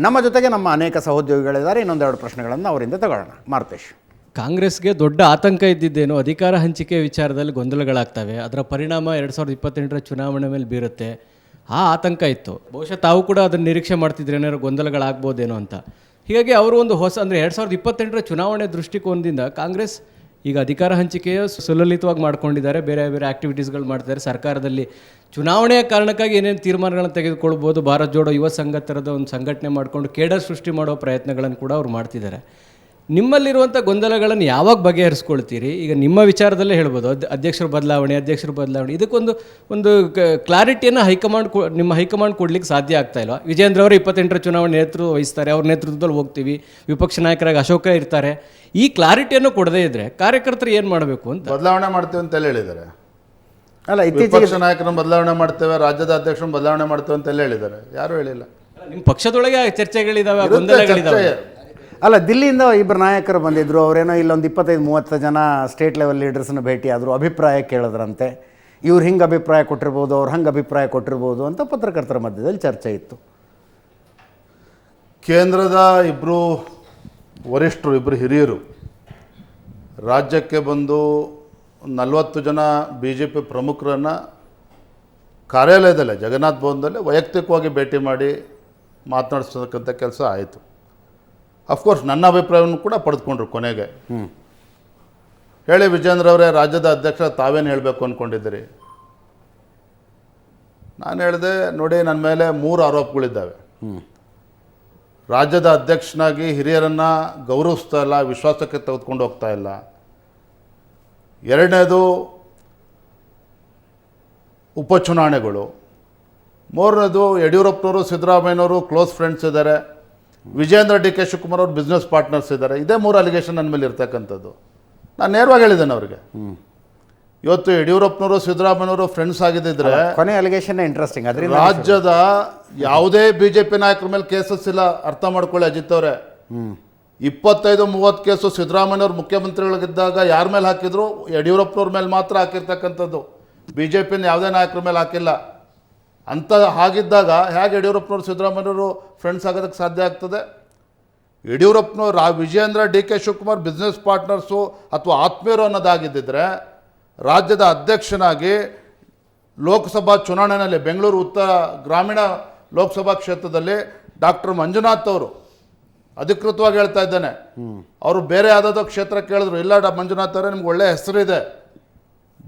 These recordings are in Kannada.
ನಮ್ಮ ಜೊತೆಗೆ ನಮ್ಮ ಅನೇಕ ಸಹೋದ್ಯೋಗಿಗಳಿದ್ದಾರೆ. ಇನ್ನೊಂದೆರಡು ಪ್ರಶ್ನೆಗಳನ್ನು ಅವರಿಂದ ತಗೊಳ್ಳೋಣ. ಮಾರುತೇಶ್, ಕಾಂಗ್ರೆಸ್ಗೆ ದೊಡ್ಡ ಆತಂಕ ಇದ್ದಿದ್ದೇನು ಅಧಿಕಾರ ಹಂಚಿಕೆ ವಿಚಾರದಲ್ಲಿ ಗೊಂದಲಗಳಾಗ್ತವೆ, ಅದರ ಪರಿಣಾಮ 2028ರ ಚುನಾವಣೆ ಮೇಲೆ ಬೀರುತ್ತೆ, ಆ ಆತಂಕ ಇತ್ತು. ಬಹುಶಃ ತಾವು ಕೂಡ ಅದನ್ನು ನಿರೀಕ್ಷೆ ಮಾಡ್ತಿದ್ರೆ ಏನಾದ್ರು ಗೊಂದಲಗಳಾಗ್ಬೋದೇನೋ ಅಂತ. ಹೀಗಾಗಿ ಅವರು ಒಂದು ಹೊಸ ಅಂದರೆ 2028ರ ಚುನಾವಣೆ ದೃಷ್ಟಿಕೋನದಿಂದ ಕಾಂಗ್ರೆಸ್ ಈಗ ಅಧಿಕಾರ ಹಂಚಿಕೆಯ ಸುಲಲಿತವಾಗಿ ಮಾಡ್ಕೊಂಡಿದ್ದಾರೆ, ಬೇರೆ ಬೇರೆ ಆ್ಯಕ್ಟಿವಿಟೀಸ್ಗಳು ಮಾಡ್ತಿದ್ದಾರೆ. ಸರ್ಕಾರದಲ್ಲಿ ಚುನಾವಣೆಯ ಕಾರಣಕ್ಕಾಗಿ ಏನೇನು ತೀರ್ಮಾನಗಳನ್ನು ತೆಗೆದುಕೊಳ್ಬೋದು, ಭಾರತ್ ಜೋಡೋ ಯುವ ಸಂಘ ಥರದ ಒಂದು ಸಂಘಟನೆ ಮಾಡಿಕೊಂಡು ಕೇಡರ್ ಸೃಷ್ಟಿ ಮಾಡೋ ಪ್ರಯತ್ನಗಳನ್ನು ಕೂಡ ಅವ್ರು ಮಾಡ್ತಿದ್ದಾರೆ. ನಿಮ್ಮಲ್ಲಿರುವಂಥ ಗೊಂದಲಗಳನ್ನು ಯಾವಾಗ ಬಗೆಹರಿಸ್ಕೊಳ್ತೀರಿ? ಈಗ ನಿಮ್ಮ ವಿಚಾರದಲ್ಲೇ ಹೇಳ್ಬೋದು, ಅಧ್ಯಕ್ಷರ ಬದಲಾವಣೆ ಇದಕ್ಕೊಂದು ಕ್ಲಾರಿಟಿಯನ್ನು ನಿಮ್ಮ ಹೈಕಮಾಂಡ್ ಕೊಡ್ಲಿಕ್ಕೆ ಸಾಧ್ಯ ಆಗ್ತಾ ಇಲ್ವಾ? ವಿಜೇಂದ್ರ ಅವರು 28ರ ಚುನಾವಣೆ ನೇತೃತ್ವ ವಹಿಸ್ತಾರೆ, ಅವ್ರ ನೇತೃತ್ವದಲ್ಲಿ ಹೋಗ್ತೀವಿ, ವಿಪಕ್ಷ ನಾಯಕರಾಗಿ ಅಶೋಕ ಇರ್ತಾರೆ. ಈ ಕ್ಲಾರಿಟಿಯನ್ನು ಕೊಡದೇ ಇದ್ದರೆ ಕಾರ್ಯಕರ್ತರು ಏನು ಮಾಡಬೇಕು ಅಂತ? ಬದಲಾವಣೆ ಮಾಡ್ತೀವಿ ಅಂತ ಹೇಳಿದ್ದಾರೆ. ಅಲ್ಲ, ವಿಪಕ್ಷ ನಾಯಕರನ್ನು ಬದಲಾವಣೆ ಮಾಡ್ತೇವೆ, ರಾಜ್ಯದ ಅಧ್ಯಕ್ಷರನ್ನು ಬದಲಾವಣೆ ಮಾಡ್ತೇವೆ ಅಂತ ಹೇಳಿದ್ದಾರೆ. ಯಾರು ಹೇಳಿಲ್ಲ. ನಿಮ್ಮ ಪಕ್ಷದೊಳಗೆ ಚರ್ಚೆಗಳಿದಾವೆ, ಗೊಂದಲಗಳಿದಾವೆ. ಅಲ್ಲ, ದಿಲ್ಲಿಯಿಂದ ಇಬ್ಬರು ನಾಯಕರು ಬಂದಿದ್ದರು. ಅವರೇನೋ ಇಲ್ಲೊಂದು 25-30 ಜನ ಸ್ಟೇಟ್ ಲೆವೆಲ್ ಲೀಡರ್ಸನ್ನ ಭೇಟಿ ಆದರು, ಅಭಿಪ್ರಾಯ ಕೇಳಿದ್ರಂತೆ. ಇವ್ರು ಹಿಂಗೆ ಅಭಿಪ್ರಾಯ ಕೊಟ್ಟಿರ್ಬೋದು, ಅವ್ರು ಹಂಗೆ ಅಭಿಪ್ರಾಯ ಕೊಟ್ಟಿರ್ಬೋದು ಅಂತ ಪತ್ರಕರ್ತರ ಮಧ್ಯದಲ್ಲಿ ಚರ್ಚೆ ಇತ್ತು. ಕೇಂದ್ರದ ಇಬ್ಬರು ವರಿಷ್ಠರು, ಇಬ್ಬರು ಹಿರಿಯರು ರಾಜ್ಯಕ್ಕೆ ಬಂದು 40 ಜನ BJP ಪ್ರಮುಖರನ್ನು ಕಾರ್ಯಾಲಯದಲ್ಲೇ ಜಗನ್ನಾಥ್ ಭವನದಲ್ಲೇ ವೈಯಕ್ತಿಕವಾಗಿ ಭೇಟಿ ಮಾಡಿ ಮಾತನಾಡಿಸ್ತಕ್ಕಂಥ ಕೆಲಸ ಆಯಿತು. ಅಫ್ಕೋರ್ಸ್ ನನ್ನ ಅಭಿಪ್ರಾಯವನ್ನು ಕೂಡ ಪಡೆದುಕೊಂಡ್ರು. ಕೊನೆಗೆ ಹೇಳಿ, ವಿಜೇಂದ್ರ ಅವರೇ, ರಾಜ್ಯದ ಅಧ್ಯಕ್ಷ ತಾವೇನು ಹೇಳಬೇಕು ಅಂದ್ಕೊಂಡಿದ್ದೀರಿ? ನಾನು ಹೇಳಿದೆ, ನೋಡಿ, ನನ್ನ ಮೇಲೆ 3 ಆರೋಪಗಳಿದ್ದಾವೆ. ರಾಜ್ಯದ ಅಧ್ಯಕ್ಷನಾಗಿ ಹಿರಿಯರನ್ನು ಗೌರವಿಸ್ತಾ ಇಲ್ಲ, ವಿಶ್ವಾಸಕ್ಕೆ ತೆಗೆದುಕೊಂಡು ಹೋಗ್ತಾ ಇಲ್ಲ. ಎರಡನೇದು ಉಪಚುನಾವಣೆಗಳು. ಮೂರನೇದು ಯಡಿಯೂರಪ್ಪನವರು ಸಿದ್ದರಾಮಯ್ಯನವರು ಕ್ಲೋಸ್ ಫ್ರೆಂಡ್ಸ್ ಇದ್ದಾರೆ, ವಿಜೇಂದ್ರ DK ಶಿವಕುಮಾರ್ ಅವರು ಬಿಸ್ನೆಸ್ ಪಾರ್ಟ್ನರ್ಸ್ ಇದ್ದಾರೆ. ಇದೇ 3 ಅಲಿಗೇಷನ್ ನನ್ನ ಮೇಲೆ ಇರ್ತಕ್ಕಂಥದ್ದು. ನಾನು ನೇರವಾಗಿ ಹೇಳಿದ್ದೇನೆ ಅವ್ರಿಗೆ. ಇವತ್ತು ಯಡಿಯೂರಪ್ಪನವರು ಸಿದ್ದರಾಮಯ್ಯನವರು ಫ್ರೆಂಡ್ಸ್ ಆಗಿದ್ದರೆ ಕೊನೆ ಅಲಿಗೇಷನ್ ಇಂಟ್ರೆಸ್ಟಿಂಗ್. ಅದರಿಂದ ರಾಜ್ಯದ ಯಾವುದೇ BJP ನಾಯಕರ ಮೇಲೆ ಕೇಸಸ್ ಇಲ್ಲ. ಅರ್ಥ ಮಾಡ್ಕೊಳ್ಳಿ ಅಜಿತ್ ಅವರೇ. 25-30 ಕೇಸು ಸಿದ್ದರಾಮಯ್ಯವ್ರು ಮುಖ್ಯಮಂತ್ರಿಗಳಿದ್ದಾಗ ಯಾರ ಮೇಲೆ ಹಾಕಿದ್ರು? ಯಡಿಯೂರಪ್ಪನವ್ರ ಮೇಲೆ ಮಾತ್ರ ಹಾಕಿರ್ತಕ್ಕಂಥದ್ದು. BJPನ ಯಾವುದೇ ನಾಯಕರ ಮೇಲೆ ಹಾಕಿಲ್ಲ. ಅಂತ ಹಾಗಿದ್ದಾಗ ಹೇಗೆ ಯಡಿಯೂರಪ್ಪನವರು ಸಿದ್ದರಾಮಯ್ಯವರು ಫ್ರೆಂಡ್ಸ್ ಆಗೋದಕ್ಕೆ ಸಾಧ್ಯ ಆಗ್ತದೆ? ಯಡಿಯೂರಪ್ಪನವರು Vijendra DK Shivakumar business partners ಅಥವಾ ಆತ್ಮೀಯರು ಅನ್ನೋದಾಗಿದ್ದರೆ ರಾಜ್ಯದ ಅಧ್ಯಕ್ಷನಾಗಿ ಲೋಕಸಭಾ ಚುನಾವಣೆಯಲ್ಲಿ ಬೆಂಗಳೂರು ಉತ್ತರ ಗ್ರಾಮೀಣ ಲೋಕಸಭಾ ಕ್ಷೇತ್ರದಲ್ಲಿ ಡಾಕ್ಟರ್ ಮಂಜುನಾಥ್ ಅವರು, ಅಧಿಕೃತವಾಗಿ ಹೇಳ್ತಾ ಇದ್ದೇನೆ, ಅವರು ಬೇರೆ ಯಾವುದಾದ್ರು ಕ್ಷೇತ್ರ ಕೇಳಿದ್ರು, ಇಲ್ಲ ಮಂಜುನಾಥ್ ಅವರೇ, ನಿಮ್ಗೆ ಒಳ್ಳೆಯ ಹೆಸರಿದೆ,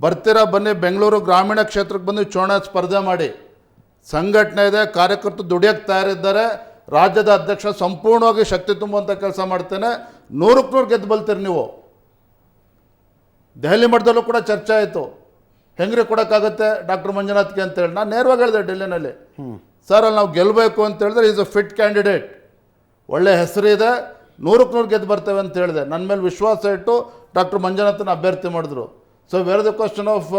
ಬರ್ತೀರಾ ಬನ್ನಿ ಬೆಂಗಳೂರು ಗ್ರಾಮೀಣ ಕ್ಷೇತ್ರಕ್ಕೆ ಬಂದು ಚುನಾವಣೆ ಸ್ಪರ್ಧೆ ಮಾಡಿ, ಸಂಘಟನೆ ಇದೆ, ಕಾರ್ಯಕರ್ತರು ದುಡಿಯೋಕ್ಕೆ ತಯಾರಿದ್ದಾರೆ, ರಾಜ್ಯದ ಅಧ್ಯಕ್ಷ ಸಂಪೂರ್ಣವಾಗಿ ಶಕ್ತಿ ತುಂಬುವಂಥ ಕೆಲಸ ಮಾಡ್ತೇನೆ, 100ಕ್ಕೆ 100 ಗೆದ್ದು ಬಲ್ತೀರಿ ನೀವು. ದೆಹಲಿ ಮಟ್ಟದಲ್ಲೂ ಕೂಡ ಚರ್ಚೆ ಆಯಿತು, ಹೆಂಗ್ರಿ ಕೊಡೋಕ್ಕಾಗುತ್ತೆ ಡಾಕ್ಟರ್ ಮಂಜುನಾಥ್ಗೆ ಅಂತೇಳಿ. ನಾನು ನೇರವಾಗಿ ಹೇಳಿದೆ ಡೆಲ್ಲಿನಲ್ಲಿ, ಸರ್ ಅಲ್ಲಿ ನಾವು ಗೆಲ್ಲಬೇಕು ಅಂತ ಹೇಳಿದ್ರೆ ಈಸ್ ಅ ಫಿಟ್ ಕ್ಯಾಂಡಿಡೇಟ್, ಒಳ್ಳೆ ಹೆಸರಿದೆ, 100ಕ್ಕೆ 100 ಗೆದ್ದು ಬರ್ತೇವೆ ಅಂತ ಹೇಳಿದೆ. ನನ್ನ ಮೇಲೆ ವಿಶ್ವಾಸ ಇಟ್ಟು ಡಾಕ್ಟರ್ ಮಂಜುನಾಥನ ಅಭ್ಯರ್ಥಿ ಮಾಡಿದ್ರು. So where the question of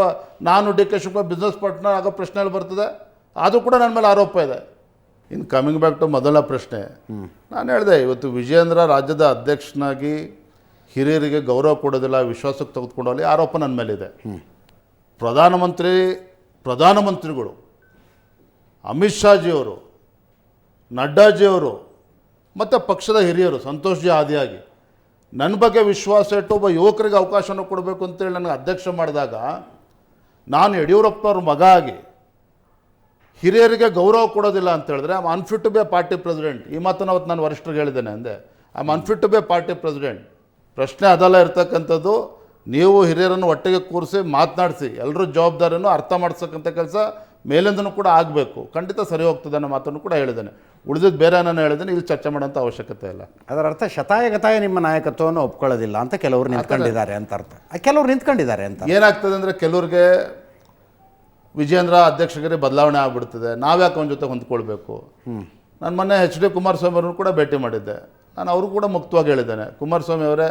ನಾನು DK ಶಿವಕುಮಾರ್ ಬಿಸ್ನೆಸ್ ಪಾರ್ಟ್ನರ್ ಆಗೋ ಪ್ರಶ್ನೆಯಲ್ಲಿ ಬರ್ತದೆ, ಅದು ಕೂಡ ನನ್ನ ಮೇಲೆ ಆರೋಪ ಇದೆ. ಇನ್ನು ಕಮಿಂಗ್ ಬ್ಯಾಕ್ ಟು ಮೊದಲ ಪ್ರಶ್ನೆ, ನಾನು ಹೇಳಿದೆ, ಇವತ್ತು ವಿಜೇಂದ್ರ ರಾಜ್ಯದ ಅಧ್ಯಕ್ಷನಾಗಿ ಹಿರಿಯರಿಗೆ ಗೌರವ ಕೊಡೋದಿಲ್ಲ, ವಿಶ್ವಾಸಕ್ಕೆ ತೆಗೆದುಕೊಂಡೋಗಲಿ ಆರೋಪ ನನ್ನ ಮೇಲಿದೆ. ಪ್ರಧಾನಮಂತ್ರಿಗಳು ಅಮಿತ್ ಶಾಜಿಯವರು, ನಡ್ಡಾಜಿಯವರು ಮತ್ತು ಪಕ್ಷದ ಹಿರಿಯರು ಸಂತೋಷ್ ಜಿ ಆದಿಯಾಗಿ ನನ್ನ ಬಗ್ಗೆ ವಿಶ್ವಾಸ ಇಟ್ಟು ಒಬ್ಬ ಯುವಕರಿಗೆ ಅವಕಾಶವನ್ನು ಕೊಡಬೇಕು ಅಂತೇಳಿ ನನಗೆ ಅಧ್ಯಕ್ಷ ಮಾಡಿದಾಗ, ನಾನು ಯಡಿಯೂರಪ್ಪನವ್ರ ಮಗ ಆಗಿ ಹಿರಿಯರಿಗೆ ಗೌರವ ಕೊಡೋದಿಲ್ಲ ಅಂತ ಹೇಳಿದ್ರೆ I am unfit to be a party president. ಈ ಮಾತನ್ನು ಅವತ್ತು ನಾನು ವರಿಷ್ಠರಿಗೆ ಹೇಳಿದ್ದೇನೆ ಅಂದೆ, I am unfit to be a party president. ಪ್ರಶ್ನೆ ಅದೆಲ್ಲ ಇರ್ತಕ್ಕಂಥದ್ದು. ನೀವು ಹಿರಿಯರನ್ನು ಒಟ್ಟಿಗೆ ಕೂರಿಸಿ ಮಾತನಾಡಿಸಿ ಎಲ್ಲರೂ ಜವಾಬ್ದಾರಿಯನ್ನು ಅರ್ಥ ಮಾಡಿಸೋಕ್ಕಂಥ ಕೆಲಸ ಮೇಲಿಂದನೂ ಕೂಡ ಆಗಬೇಕು. ಖಂಡಿತ ಸರಿ ಹೋಗ್ತದೆ ಅನ್ನೋ ಮಾತನ್ನು ಕೂಡ ಹೇಳಿದ್ದೇನೆ. ಉಳಿದಿದ್ದು ಬೇರೆ ನಾನು ಹೇಳಿದ್ದೇನೆ, ಇಲ್ಲಿ ಚರ್ಚೆ ಮಾಡೋಂಥ ಅವಶ್ಯಕತೆ ಇಲ್ಲ. ಅದರ ಅರ್ಥ ಶತಾಯಗತಾಯ ನಿಮ್ಮ ನಾಯಕತ್ವವನ್ನು ಒಪ್ಕೊಳ್ಳೋದಿಲ್ಲ ಅಂತ ಕೆಲವರು ನಿಂತ್ಕೊಂಡಿದ್ದಾರೆ ಅಂತ ಅರ್ಥ. ಕೆಲವರು ನಿಂತ್ಕೊಂಡಿದ್ದಾರೆ ಅಂತ ಏನಾಗ್ತದೆ ಅಂದರೆ, ಕೆಲವ್ರಿಗೆ ವಿಜೇಂದ್ರ ಅಧ್ಯಕ್ಷರಿಗೆ ಬದಲಾವಣೆ ಆಗಿಬಿಡ್ತದೆ, ನಾವ್ಯಾಕೆ ಅವನ ಜೊತೆ ಹೊಂದ್ಕೊಳ್ಬೇಕು. ನಾನು ಮೊನ್ನೆ HD ಕುಮಾರಸ್ವಾಮಿ ಅವ್ರನ್ನು ಕೂಡ ಭೇಟಿ ಮಾಡಿದ್ದೆ. ನಾನು ಅವರು ಕೂಡ ಮುಕ್ತವಾಗಿ ಹೇಳಿದ್ದೇನೆ, ಕುಮಾರಸ್ವಾಮಿ ಅವರೇ,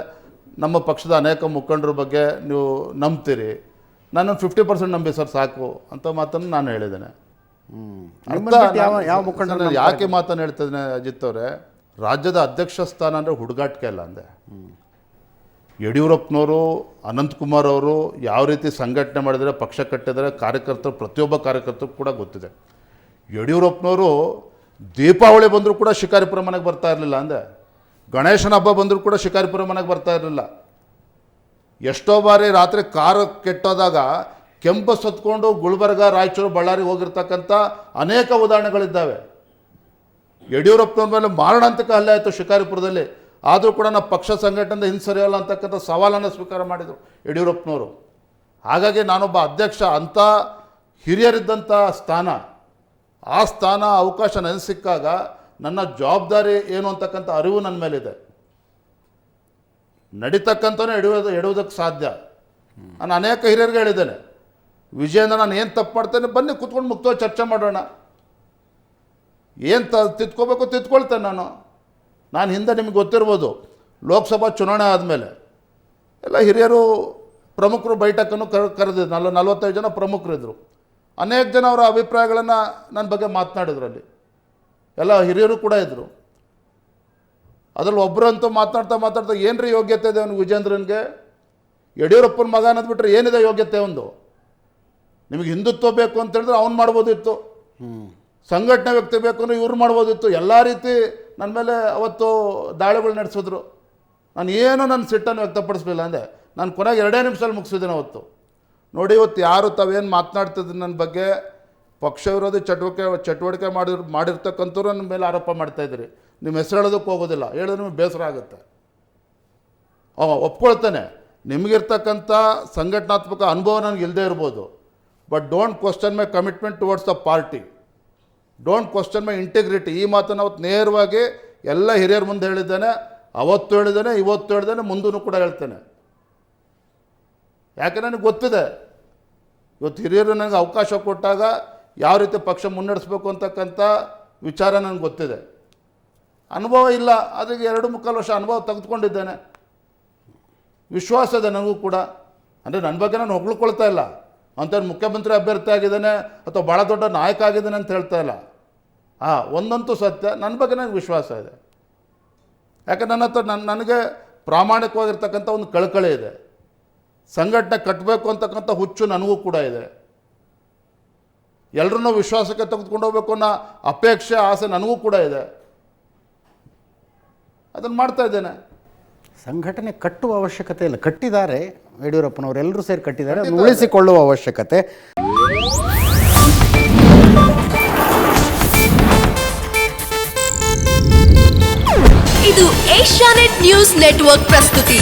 ನಮ್ಮ ಪಕ್ಷದ ಅನೇಕ ಮುಖಂಡರ ಬಗ್ಗೆ ನೀವು ನಂಬ್ತೀರಿ, ನಾನು 50% ನಂಬಿ ಸರ್ ಸಾಕು ಅಂತ ಮಾತನ್ನು ನಾನು ಹೇಳಿದ್ದೇನೆ. ಯಾವ ಮುಖಂಡ ಯಾಕೆ ಮಾತನ್ನು ಹೇಳ್ತಿದ್ದೇನೆ ಅಜಿತ್ ಅವರೇ, ರಾಜ್ಯದ ಅಧ್ಯಕ್ಷ ಸ್ಥಾನ ಅಂದರೆ ಹುಡುಗಾಟಿಕೆ ಅಲ್ಲ ಅಂದೆ. ಯಡಿಯೂರಪ್ಪನವರು, ಅನಂತಕುಮಾರ್ ಅವರು ಯಾವ ರೀತಿ ಸಂಘಟನೆ ಮಾಡಿದರೆ, ಪಕ್ಷ ಕಟ್ಟಿದರೆ, ಕಾರ್ಯಕರ್ತರು, ಪ್ರತಿಯೊಬ್ಬ ಕಾರ್ಯಕರ್ತರು ಕೂಡ ಗೊತ್ತಿದೆ. ಯಡಿಯೂರಪ್ಪನವರು ದೀಪಾವಳಿ ಬಂದರೂ ಕೂಡ ಶಿಕಾರಿಪುರ ಮನೆಗೆ ಬರ್ತಾ ಇರಲಿಲ್ಲ ಅಂದೆ. ಗಣೇಶನ ಹಬ್ಬ ಬಂದರೂ ಕೂಡ ಶಿಕಾರಿಪುರ ಮನೆಗೆ ಬರ್ತಾ ಇರಲಿಲ್ಲ. ಎಷ್ಟೋ ಬಾರಿ ರಾತ್ರಿ ಕಾರು ಕೆಟ್ಟೋದಾಗ ಕೆಂಪಸ್ ಹೊತ್ಕೊಂಡು ಗುಲ್ಬರ್ಗ, ರಾಯಚೂರು, ಬಳ್ಳಾರಿಗೆ ಹೋಗಿರ್ತಕ್ಕಂಥ ಅನೇಕ ಉದಾಹರಣೆಗಳಿದ್ದಾವೆ. ಯಡಿಯೂರಪ್ಪನವ್ರ ಮೇಲೆ ಮಾರಣಾಂತಿಕ ಹಲ್ಲೆ ಆಯಿತು ಶಿಕಾರಿಪುರದಲ್ಲಿ. ಆದರೂ ಕೂಡ ನಾವು ಪಕ್ಷ ಸಂಘಟನೆಯಿಂದ ಹಿಂಸರಿಯಲ್ಲ ಅಂತಕ್ಕಂಥ ಸವಾಲನ್ನು ಸ್ವೀಕಾರ ಮಾಡಿದರು ಯಡಿಯೂರಪ್ಪನವರು. ಹಾಗಾಗಿ ನಾನೊಬ್ಬ ಅಧ್ಯಕ್ಷ, ಅಂಥ ಹಿರಿಯರಿದ್ದಂಥ ಸ್ಥಾನ, ಆ ಸ್ಥಾನ ಅವಕಾಶ ನನಗೆ ಸಿಕ್ಕಾಗ ನನ್ನ ಜವಾಬ್ದಾರಿ ಏನು ಅಂತಕ್ಕಂಥ ಅರಿವು ನನ್ನ ಮೇಲಿದೆ. ನಡೀತಕ್ಕಂಥವೇ ಎಡುವುದಕ್ಕೆ ಸಾಧ್ಯ. ನಾನು ಅನೇಕ ಹಿರಿಯರಿಗೆ ಹೇಳಿದ್ದೇನೆ, ವಿಜಯೇಂದ್ರ ನಾನು ಏನು ತಪ್ಪು ಮಾಡ್ತೇನೆ, ಬನ್ನಿ ಕೂತ್ಕೊಂಡು ಮುಕ್ತವಾಗಿ ಚರ್ಚೆ ಮಾಡೋಣ. ಏನು ತಿದ್ಕೋಬೇಕು ತಿದ್ಕೊಳ್ತೇನೆ ನಾನು ಹಿಂದೆ ನಿಮಗೆ ಗೊತ್ತಿರ್ಬೋದು, ಲೋಕಸಭಾ ಚುನಾವಣೆ ಆದಮೇಲೆ ಎಲ್ಲ ಹಿರಿಯರು ಪ್ರಮುಖರು ಬೈಠಕನ್ನು ಕರೆದಿದ್ದು. 45 ಜನ ಪ್ರಮುಖರಿದ್ದರು. ಅನೇಕ ಜನ ಅವರ ಅಭಿಪ್ರಾಯಗಳನ್ನು ನನ್ನ ಬಗ್ಗೆ ಮಾತನಾಡಿದ್ರು. ಅಲ್ಲಿ ಎಲ್ಲ ಹಿರಿಯರು ಕೂಡ ಇದ್ದರು. ಅದರಲ್ಲಿ ಒಬ್ಬರಂತೂ ಮಾತನಾಡ್ತಾ ಏನು ರೀ ಯೋಗ್ಯತೆ ಇದೆ ಅವನಿಗೆ, ವಿಜೇಂದ್ರನಿಗೆ? ಯಡಿಯೂರಪ್ಪನ ಮಗ ಅನ್ನೋದ್ಬಿಟ್ರೆ ಏನಿದೆ ಯೋಗ್ಯತೆ ಒಂದು? ನಿಮಗೆ ಹಿಂದುತ್ವ ಬೇಕು ಅಂತ ಹೇಳಿದ್ರೆ ಅವ್ನು ಮಾಡ್ಬೋದಿತ್ತು, ಸಂಘಟನೆ ವ್ಯಕ್ತಿ ಬೇಕು ಅಂದರೆ ಇವ್ರು ಮಾಡ್ಬೋದಿತ್ತು. ಎಲ್ಲ ರೀತಿ ನನ್ನ ಮೇಲೆ ಅವತ್ತು ದಾಳಿಗಳು ನಡೆಸಿದ್ರು. ನಾನು ಏನು ನನ್ನ ಸಿಟ್ಟನ್ನು ವ್ಯಕ್ತಪಡಿಸಲಿಲ್ಲ ಅಂದೆ. ನಾನು ಕೊನೆಗೆ 2 ನಿಮಿಷದಲ್ಲಿ ಮುಗಿಸಿದ್ದೀನಿ ಅವತ್ತು. ನೋಡಿ, ಇವತ್ತು ಯಾರು ತಾವೇನು ಮಾತನಾಡ್ತಿದ್ರು ನನ್ನ ಬಗ್ಗೆ, ಪಕ್ಷ ವಿರೋಧಿ ಚಟುವಟಿಕೆ ಮಾಡಿರ್ತಕ್ಕಂಥವ್ರು ನನ್ನ ಮೇಲೆ ಆರೋಪ ಮಾಡ್ತಾಯಿದ್ರಿ. ನಿಮ್ಮ ಹೆಸರು ಹೇಳೋದಕ್ಕೆ ಹೋಗೋದಿಲ್ಲ, ಹೇಳಿದ್ರೆ ನಿಮಗೆ ಬೇಸರ ಆಗುತ್ತೆ. ಒಪ್ಕೊಳ್ತಾನೆ, ನಿಮಗಿರ್ತಕ್ಕಂಥ ಸಂಘಟನಾತ್ಮಕ ಅನುಭವ ನನಗೆ ಇಲ್ಲದೆ ಇರ್ಬೋದು. But don't question my commitment towards the party, don't question my integrity. ಈ ಮಾತನ್ನು ಅವತ್ತು ನೇರವಾಗಿ ಎಲ್ಲ ಹಿರಿಯರ ಮುಂದೆ ಹೇಳಿದ್ದೇನೆ. ಅವತ್ತು ಹೇಳಿದ್ದೇನೆ, ಇವತ್ತು ಹೇಳಿದ್ದೇನೆ, ಮುಂದೂ ಕೂಡ ಹೇಳ್ತೇನೆ. ಯಾಕೆ ನನಗೆ ಗೊತ್ತಿದೆ, ಇವತ್ತು ಹಿರಿಯರು ನನಗೆ ಅವಕಾಶ ಕೊಟ್ಟಾಗ ಯಾವ ರೀತಿ ಪಕ್ಷ ಮುನ್ನಡೆಸಬೇಕು ಅಂತಕ್ಕಂಥ ವಿಚಾರ ನನಗೆ ಗೊತ್ತಿದೆ. ಅನುಭವ ಇಲ್ಲ, ಅದಕ್ಕೆ 2-3 ವರ್ಷ ಅನುಭವ ತೆಗೆದುಕೊಂಡಿದ್ದೇನೆ. ವಿಶ್ವಾಸ ಇದೆ ನನಗೂ ಕೂಡ. ಅಂದರೆ ನನ್ನ ಬಗ್ಗೆ ನಾನು ಹೊಗಳ್ಕೊಳ್ತಾ ಇಲ್ಲ, ಅಂತ ಮುಖ್ಯಮಂತ್ರಿ ಅಭ್ಯರ್ಥಿ ಆಗಿದ್ದಾನೆ ಅಥವಾ ಭಾಳ ದೊಡ್ಡ ನಾಯಕ ಆಗಿದ್ದಾನೆ ಅಂತ ಹೇಳ್ತಾ ಇಲ್ಲ. ಒಂದಂತೂ ಸತ್ಯ, ನನ್ನ ಬಗ್ಗೆ ನನಗೆ ವಿಶ್ವಾಸ ಇದೆ. ಯಾಕೆ ನನ್ನ ಹತ್ರ ನನಗೆ ಪ್ರಾಮಾಣಿಕವಾಗಿರ್ತಕ್ಕಂಥ ಒಂದು ಕಳಕಳಿ ಇದೆ. ಸಂಘಟನೆ ಕಟ್ಟಬೇಕು ಅಂತಕ್ಕಂಥ ಹುಚ್ಚು ನನಗೂ ಕೂಡ ಇದೆ. ಎಲ್ಲರನ್ನೂ ವಿಶ್ವಾಸಕ್ಕೆ ತೆಗೆದುಕೊಂಡು ಹೋಗಬೇಕು ಅನ್ನೋ ಅಪೇಕ್ಷೆ, ಆಸೆ ನನಗೂ ಕೂಡ ಇದೆ. ಅದನ್ನು ಮಾಡ್ತಾ ಇದ್ದೇನೆ. ಸಂಘಟನೆ ಕಟ್ಟುವ ಅವಶ್ಯಕತೆ ಇಲ್ಲ, ಕಟ್ಟಿದ್ದಾರೆ ಯಡಿಯೂರಪ್ಪನವರು, ಎಲ್ಲರೂ ಸೇರಿ ಕಟ್ಟಿದ್ದಾರೆ. ಅದನ್ನು ಉಳಿಸಿಕೊಳ್ಳುವ ಅವಶ್ಯಕತೆ. ಇದು ಏಷ್ಯಾನೆಟ್ ನ್ಯೂಸ್ ನೆಟ್ವರ್ಕ್ ಪ್ರಸ್ತುತಿ.